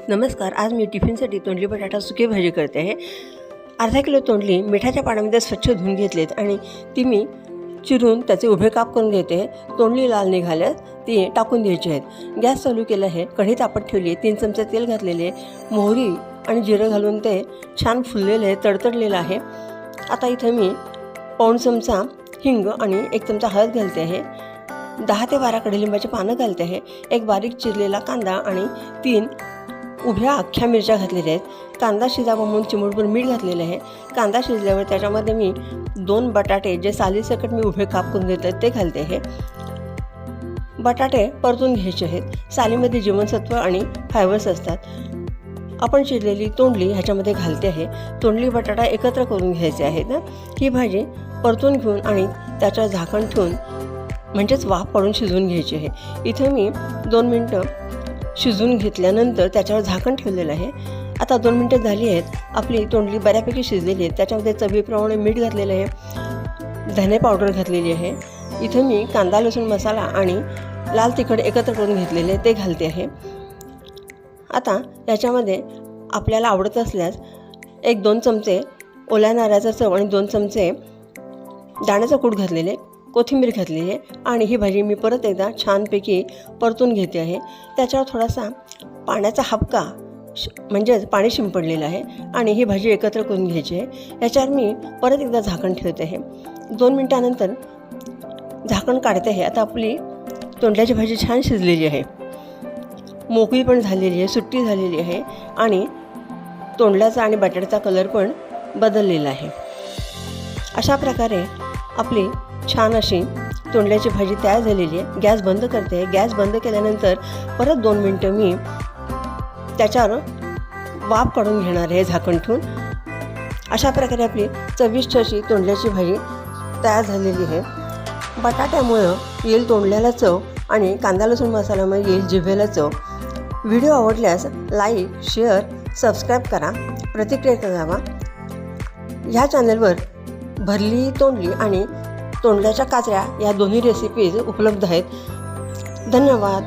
नमस्कार. आज मी टिफिनसाठी तोंडली बटाटा सुकी भाजी करते आहे. अर्धा किलो तोंडली मिठाच्या पाण्यामध्ये स्वच्छ धुवून घेतलेत आणि ती मी चिरून त्याचे उभे काप करून घेते. तोंडली लाल निघाल्यास ती टाकून द्यायची आहेत. गॅस चालू केला आहे. कढई तापत ठेवली आहे. 3 चमचे तेल घातलेले, मोहरी आणि जिरं घालून ते छान फुललेलं आहे, तडतडलेलं आहे. आता इथं मी पाऊण चमचा हिंग आणि 1 चमचा हळद घालते आहे. 10 ते 12 कडुलिंबाची पानं घालते आहे. एक बारीक चिरलेला कांदा आणि 3 उभ्या अख्ख्या मिरच्या घातलेल्या आहेत. कांदा शिजावा म्हणून चिमूटभर मीठ घातलेलं आहे. कांदा शिजल्यावर त्याच्यामध्ये मी 2 बटाटे जे सालीसकट मी उभे काप करून घेतले ते घालते आहे. बटाटे परतून घ्यायचे आहेत. सालीमध्ये जीवनसत्व आणि फायबर्स असतात. आपण चिरलेली तोंडली ह्याच्यामध्ये घालते आहे. तोंडली बटाटा एकत्र करून घ्यायचे आहेत. ही भाजी परतून घेऊन आणि त्याच्यावर झाकण ठेवून म्हणजेच वाफ पडून शिजवून घ्यायची आहे. इथं मी 2 मिनटं शिजवून घेतल्यानंतर त्याच्यावर झाकण ठेवलेलं आहे. आता 2 मिनटं झाली आहेत. आपली तोंडली बऱ्यापैकी शिजलेली आहे. त्याच्यामध्ये चवीप्रमाणे मीठ घातलेलं आहे, धने पावडर घातलेली आहे. इथं मी कांदा लसूण मसाला आणि लाल तिखट एकत्र करून घेतलेले ते घालते आहे. आता याच्यामध्ये आपल्याला आवडत असल्यास 1-2 चमचे ओल्या नारळाचा चव आणि 2 चमचे दाण्याचा कूट घातलेले, कोथिंबीर घातलेली आहे आणि ही भाजी मी परत एकदा छानपैकी परतून घेते आहे. त्याच्यावर थोडासा पाण्याचा हापका म्हणजेच पाणी शिंपडलेलं आहे आणि ही भाजी एकत्र करून घ्यायची आहे. याच्यावर मी परत एकदा झाकण ठेवते आहे. 2 मिनटानंतर झाकण काढते आहे. आता आपली तोंडल्याची भाजी छान शिजलेली आहे, मोकळी पण झालेली आहे, सुट्टी झालेली आहे आणि तोंडल्याचा आणि बटाट्याचा कलर पण बदललेला आहे. अशा प्रकारे आपली छान अशी तोंडल्याची भाजी तयार झालेली आहे. गॅस बंद करते. गॅस बंद केल्यानंतर परत 2 मिनटं मी त्याच्यावर वाफ काढून घेणार आहे झाकण ठेवून. अशा प्रकारे आपली चविष्ट अशी तोंडल्याची भाजी तयार झालेली आहे. बटाट्यामुळं येईल तोंडल्याला चव आणि कांदा लसूण मसाल्यामुळे येईल जिभेला चव. व्हिडिओ आवडल्यास लाईक, शेअर, सबस्क्राईब करा, प्रतिक्रिया करावा. ह्या चॅनलवर भरली तोंडली आणि तोंडल्याच्या काचऱ्या या दोन्ही रेसिपीज उपलब्ध आहेत. धन्यवाद.